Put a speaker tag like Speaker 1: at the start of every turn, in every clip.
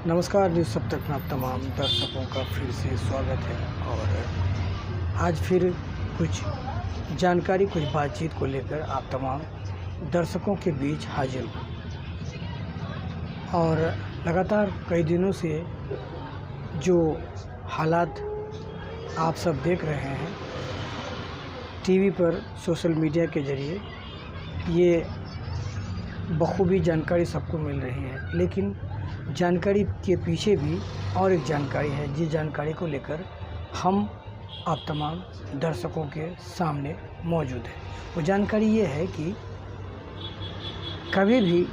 Speaker 1: नमस्कार न्यूज़ सब तक में आप तमाम दर्शकों का फिर से स्वागत है। और आज फिर कुछ जानकारी, कुछ बातचीत को लेकर आप तमाम दर्शकों के बीच हाजिर हूँ। और लगातार कई दिनों से जो हालात आप सब देख रहे हैं टीवी पर, सोशल मीडिया के ज़रिए, ये बखूबी जानकारी सबको मिल रही है, लेकिन जानकारी के पीछे भी और एक जानकारी है जिस जानकारी को लेकर हम आप तमाम दर्शकों के सामने मौजूद हैं। वो जानकारी ये है कि कभी भी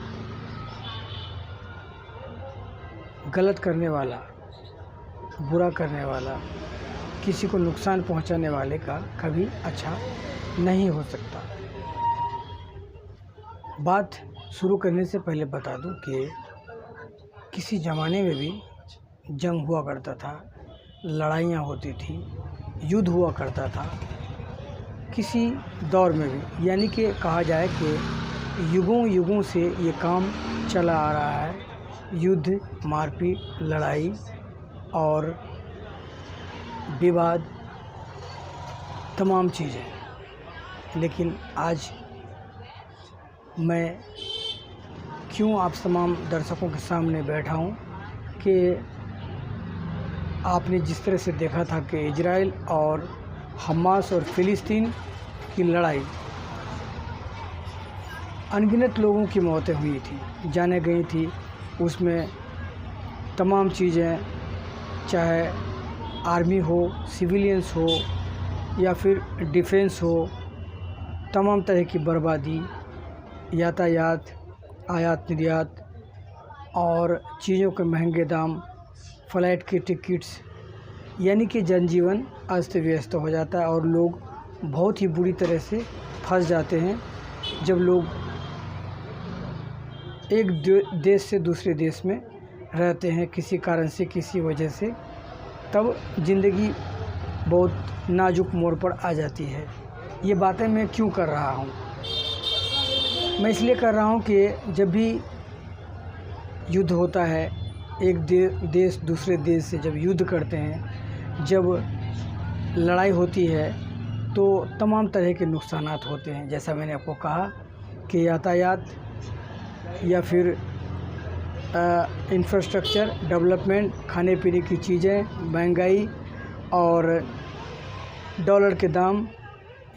Speaker 1: गलत करने वाला, बुरा करने वाला, किसी को नुकसान पहुंचाने वाले का कभी अच्छा नहीं हो सकता। बात शुरू करने से पहले बता दूं कि किसी ज़माने में भी जंग हुआ करता था, लड़ाइयाँ होती थी, युद्ध हुआ करता था, किसी दौर में भी, यानी कि कहा जाए कि युगों युगों से ये काम चला आ रहा है। युद्ध, मारपीट, लड़ाई और विवाद, तमाम चीज़ें। लेकिन आज मैं क्यों आप तमाम दर्शकों के सामने बैठा हूँ कि आपने जिस तरह से देखा था कि इजराइल और हमास और फ़िलिस्तीन की लड़ाई, अनगिनत लोगों की मौतें हुई थी, जाने गई थी। उसमें तमाम चीज़ें, चाहे आर्मी हो, सिविलियंस हो या फिर डिफेंस हो, तमाम तरह की बर्बादी, यातायात, आयात निर्यात और चीज़ों के महंगे दाम, फ़्लाइट की टिकट्स, यानी कि जनजीवन अस्त व्यस्त हो जाता है और लोग बहुत ही बुरी तरह से फंस जाते हैं। जब लोग एक देश से दूसरे देश में रहते हैं किसी कारण से, किसी वजह से, तब ज़िंदगी बहुत नाजुक मोड़ पर आ जाती है। ये बातें मैं क्यों कर रहा हूँ? मैं इसलिए कर रहा हूँ कि जब भी युद्ध होता है, एक देश दूसरे देश से जब युद्ध करते हैं, जब लड़ाई होती है, तो तमाम तरह के नुकसानात होते हैं। जैसा मैंने आपको कहा कि यातायात या फिर इंफ्रास्ट्रक्चर डेवलपमेंट, खाने पीने की चीज़ें, महंगाई और डॉलर के दाम,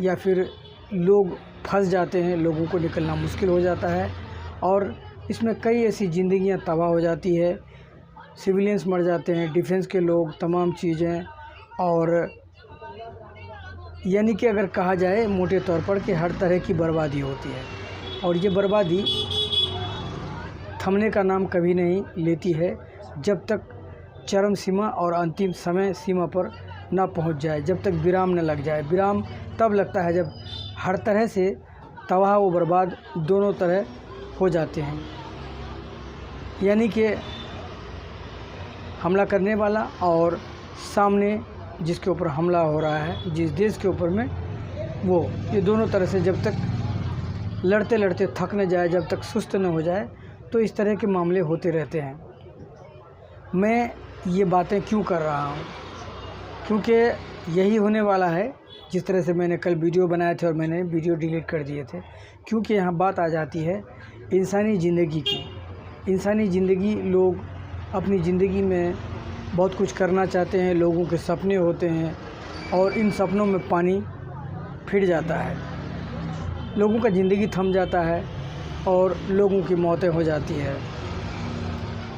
Speaker 1: या फिर लोग फंस जाते हैं, लोगों को निकलना मुश्किल हो जाता है और इसमें कई ऐसी ज़िंदगियां तबाह हो जाती है। सिविलियंस मर जाते हैं, डिफेंस के लोग, तमाम चीज़ें। और यानी कि अगर कहा जाए मोटे तौर पर कि हर तरह की बर्बादी होती है और ये बर्बादी थमने का नाम कभी नहीं लेती है जब तक चरम सीमा और अंतिम समय सीमा पर ना पहुंच जाए, जब तक विराम न लग जाए। विराम तब लगता है जब हर तरह से तबाह व बर्बाद दोनों तरह हो जाते हैं। यानी कि हमला करने वाला और सामने जिसके ऊपर हमला हो रहा है, जिस देश के ऊपर में, वो, ये दोनों तरह से जब तक लड़ते लड़ते थक न जाए, जब तक सुस्त न हो जाए, तो इस तरह के मामले होते रहते हैं। मैं ये बातें क्यों कर रहा हूँ? क्योंकि यही होने वाला है। जिस तरह से मैंने कल वीडियो बनाए थे और मैंने वीडियो डिलीट कर दिए थे, क्योंकि यहाँ बात आ जाती है इंसानी ज़िंदगी की। इंसानी ज़िंदगी, लोग अपनी ज़िंदगी में बहुत कुछ करना चाहते हैं, लोगों के सपने होते हैं और इन सपनों में पानी फिर जाता है, लोगों का ज़िंदगी थम जाता है और लोगों की मौतें हो जाती है।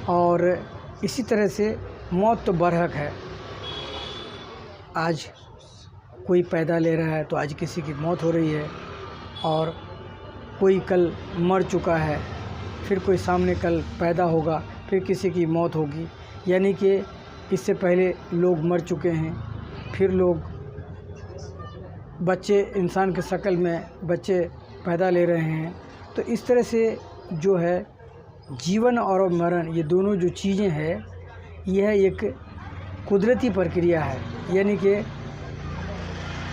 Speaker 1: और इसी तरह से मौत तो बरहक है। आज कोई पैदा ले रहा है तो आज किसी की मौत हो रही है, और कोई कल मर चुका है, फिर कोई सामने कल पैदा होगा, फिर किसी की मौत होगी। यानी कि इससे पहले लोग मर चुके हैं, फिर लोग, बच्चे, इंसान के शक्ल में बच्चे पैदा ले रहे हैं। तो इस तरह से जो है जीवन और मरण, ये दोनों जो चीज़ें हैं, यह एक कुदरती प्रक्रिया है। यानी कि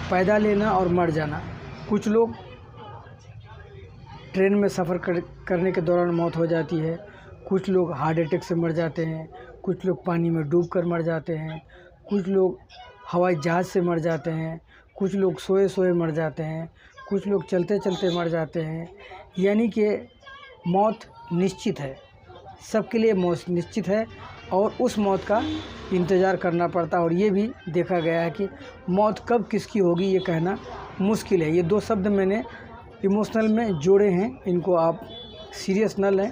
Speaker 1: पैदा लेना और मर जाना। कुछ लोग ट्रेन में सफ़र करने के दौरान मौत हो जाती है, कुछ लोग हार्ट अटैक से मर जाते हैं, कुछ लोग पानी में डूबकर मर जाते हैं, कुछ लोग हवाई जहाज़ से मर जाते हैं, कुछ लोग सोए सोए मर जाते हैं, कुछ लोग चलते चलते मर जाते हैं। यानी कि मौत निश्चित है, सबके लिए मौत निश्चित है और उस मौत का इंतज़ार करना पड़ता है। और ये भी देखा गया है कि मौत कब किसकी होगी ये कहना मुश्किल है। ये दो शब्द मैंने इमोशनल में जोड़े हैं, इनको आप सीरियस न लें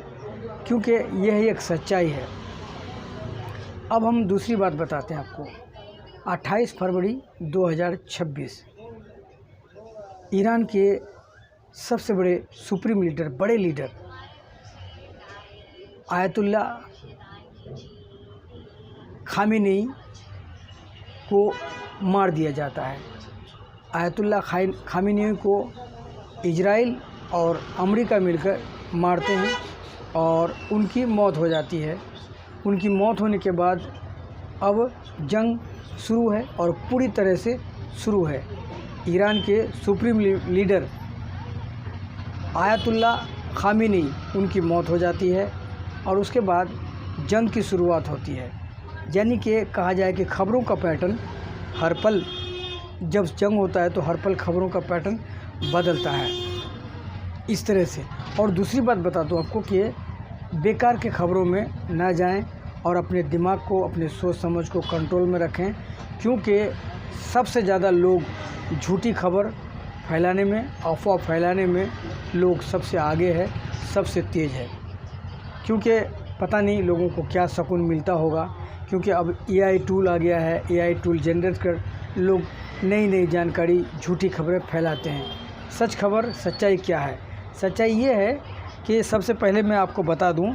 Speaker 1: क्योंकि यह एक सच्चाई है। अब हम दूसरी बात बताते हैं आपको। 28 फरवरी 2026 ईरान के सबसे बड़े सुप्रीम लीडर, बड़े लीडर आयतुल्ला खामेनेई को मार दिया जाता है। आयतुल्ला खामेनेई को इजराइल और अमेरिका मिलकर मारते हैं और उनकी मौत हो जाती है। उनकी मौत होने के बाद अब जंग शुरू है और पूरी तरह से शुरू है। ईरान के सुप्रीम लीडर आयतुल्ला खामेनेई, उनकी मौत हो जाती है और उसके बाद जंग की शुरुआत होती है। यानी कि कहा जाए कि खबरों का पैटर्न हर पल, जब जंग होता है तो हर पल खबरों का पैटर्न बदलता है इस तरह से। और दूसरी बात बता दूं आपको कि बेकार के खबरों में ना जाएं और अपने दिमाग को, अपने सोच समझ को कंट्रोल में रखें, क्योंकि सबसे ज़्यादा लोग झूठी खबर फैलाने में, अफवाह फैलाने में लोग सबसे आगे है, सबसे तेज़ है। क्योंकि पता नहीं लोगों को क्या सुकून मिलता होगा, क्योंकि अब AI टूल आ गया है। AI टूल जनरेट कर लोग नई नई जानकारी, झूठी खबरें फैलाते हैं। सच खबर, सच्चाई क्या है? सच्चाई ये है कि सबसे पहले मैं आपको बता दूं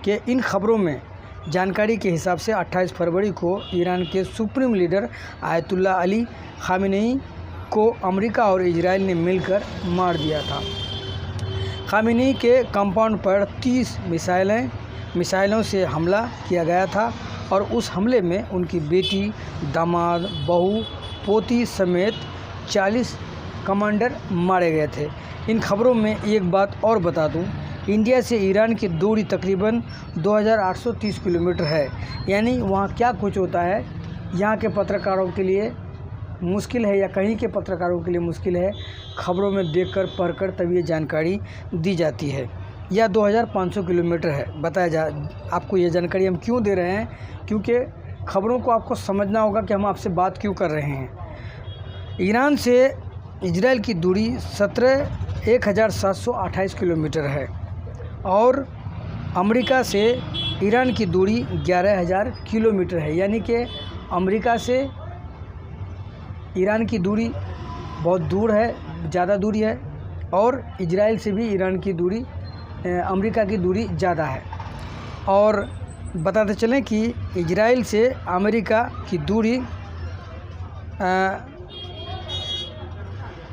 Speaker 1: कि इन खबरों में जानकारी के हिसाब से 28 फरवरी को ईरान के supreme leader ayatollah Ali Khamenei को अमेरिका और इजराइल ने मिलकर मार दिया था। खामेनेई के कंपाउंड पर 30 मिसाइलों से हमला किया गया था और उस हमले में उनकी बेटी, दामाद, बहू, पोती समेत 40 कमांडर मारे गए थे। इन खबरों में एक बात और बता दूं, इंडिया से ईरान की दूरी तकरीबन 2830 किलोमीटर है। यानी वहाँ क्या कुछ होता है यहाँ के पत्रकारों के लिए मुश्किल है, या कहीं के पत्रकारों के लिए मुश्किल है। खबरों में देखकर, पढ़कर तब ये जानकारी दी जाती है। या 2500 किलोमीटर है। बताया आपको ये जानकारी हम क्यों दे रहे हैं, क्योंकि खबरों को आपको समझना होगा कि हम आपसे बात क्यों कर रहे हैं। ईरान से इजराइल की दूरी 1728 किलोमीटर है और अमेरिका से ईरान की दूरी 11000 किलोमीटर है। यानी कि अमेरिका से ईरान की दूरी बहुत दूर है, ज़्यादा दूरी है, और इजराइल से भी ईरान की दूरी, अमेरिका की दूरी ज़्यादा है। और बताते चलें कि इजराइल से अमेरिका की दूरी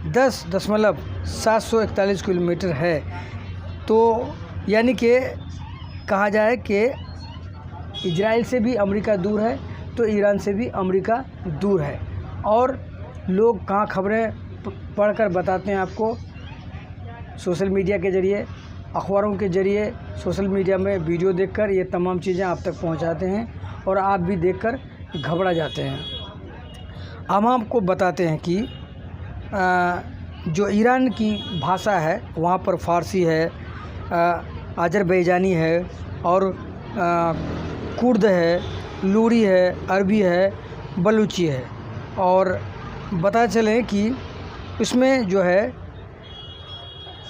Speaker 1: 10.741 किलोमीटर है। तो यानी कि कहा जाए कि इजराइल से भी अमेरिका दूर है तो ईरान से भी अमेरिका दूर है। और लोग कहाँ खबरें पढ़कर बताते हैं आपको, सोशल मीडिया के ज़रिए, अखबारों के ज़रिए, सोशल मीडिया में वीडियो देखकर ये तमाम चीज़ें आप तक पहुंचाते हैं और आप भी देखकर घबरा जाते हैं। हम आपको बताते हैं कि जो ईरान की भाषा है वहाँ पर फ़ारसी है, अज़रबैजानी है और कुर्द है, लूरी है, अरबी है, बलूची है। और बता चलें कि इसमें जो है,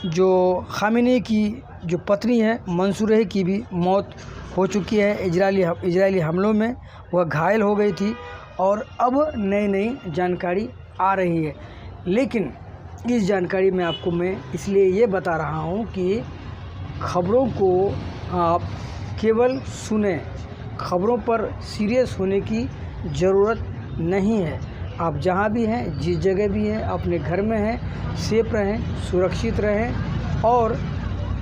Speaker 1: जो खामेनेई की जो पत्नी है मंसूरेह की भी मौत हो चुकी है इजरायली हमलों में। वह घायल हो गई थी और अब नई नई जानकारी आ रही है। लेकिन इस जानकारी में आपको मैं इसलिए ये बता रहा हूँ कि खबरों को आप केवल सुने, खबरों पर सीरियस होने की ज़रूरत नहीं है। आप जहाँ भी हैं, जिस जगह भी हैं, अपने घर में हैं, सेफ रहें, सुरक्षित रहें और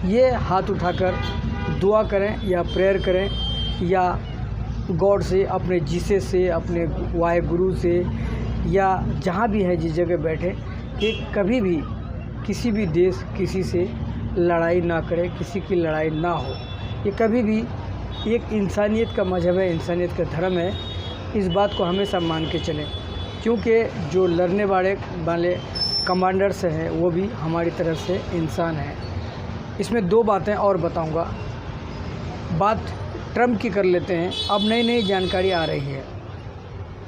Speaker 1: ये हाथ उठाकर दुआ करें या प्रेयर करें या गॉड से, अपने जीसे से, अपने वाहेगुरु से, या जहाँ भी है जिस जगह बैठे, कि कभी भी किसी भी देश किसी से लड़ाई ना करे, किसी की लड़ाई ना हो। ये कभी भी एक इंसानियत का मज़हब है, इंसानियत का धर्म है। इस बात को हमेशा मान के चलें, क्योंकि जो लड़ने वाले कमांडर्स हैं वो भी हमारी तरफ से इंसान हैं। इसमें 2 बातें और बताऊंगा। बात ट्रम्प की कर लेते हैं। अब नई नई जानकारी आ रही है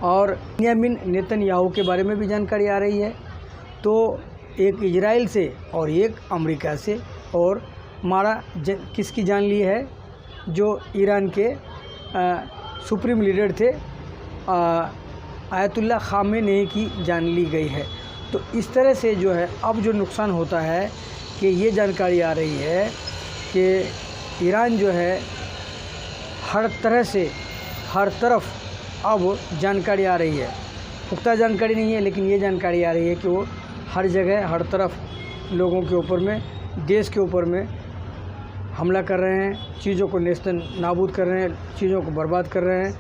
Speaker 1: और बेंजामिन नेतन्याहू के बारे में भी जानकारी आ रही है। तो एक इजराइल से और एक अमेरिका से, और किसकी जान ली है, जो ईरान के सुप्रीम लीडर थे आयतुल्लाह खामेनेई की जान ली गई है। तो इस तरह से जो है अब जो नुकसान होता है कि ये जानकारी आ रही है कि ईरान जो है हर तरफ अब जानकारी आ रही है, पुख्ता जानकारी नहीं है लेकिन ये जानकारी आ रही है कि वो हर जगह हर तरफ लोगों के ऊपर में, देश के ऊपर में हमला कर रहे हैं, चीज़ों को नेस्तन नाबूद कर रहे हैं, चीज़ों को बर्बाद कर रहे हैं,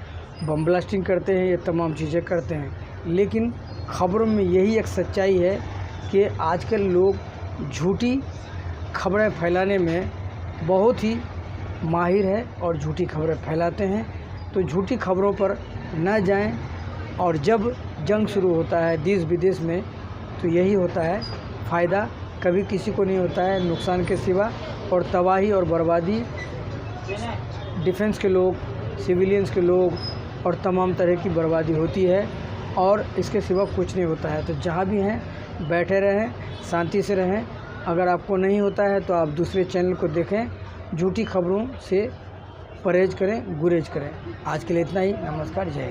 Speaker 1: बम ब्लास्टिंग करते हैं, ये तमाम चीज़ें करते हैं। लेकिन ख़बरों में यही एक सच्चाई है कि आजकल लोग झूठी खबरें फैलाने में बहुत ही माहिर है और झूठी खबरें फैलाते हैं। तो झूठी खबरों पर न जाएं, और जब जंग शुरू होता है देश विदेश में तो यही होता है, फ़ायदा कभी किसी को नहीं होता है नुकसान के सिवा, और तबाही और बर्बादी डिफेंस के लोग, सिविलियंस के लोग और तमाम तरह की बर्बादी होती है, और इसके सिवा कुछ नहीं होता है। तो जहाँ भी हैं बैठे रहें, शांति से रहें। अगर आपको नहीं होता है तो आप दूसरे चैनल को देखें, झूठी खबरों से परहेज़ करें, गुरेज करें। आज के लिए इतना ही। नमस्कार, जय हिंद।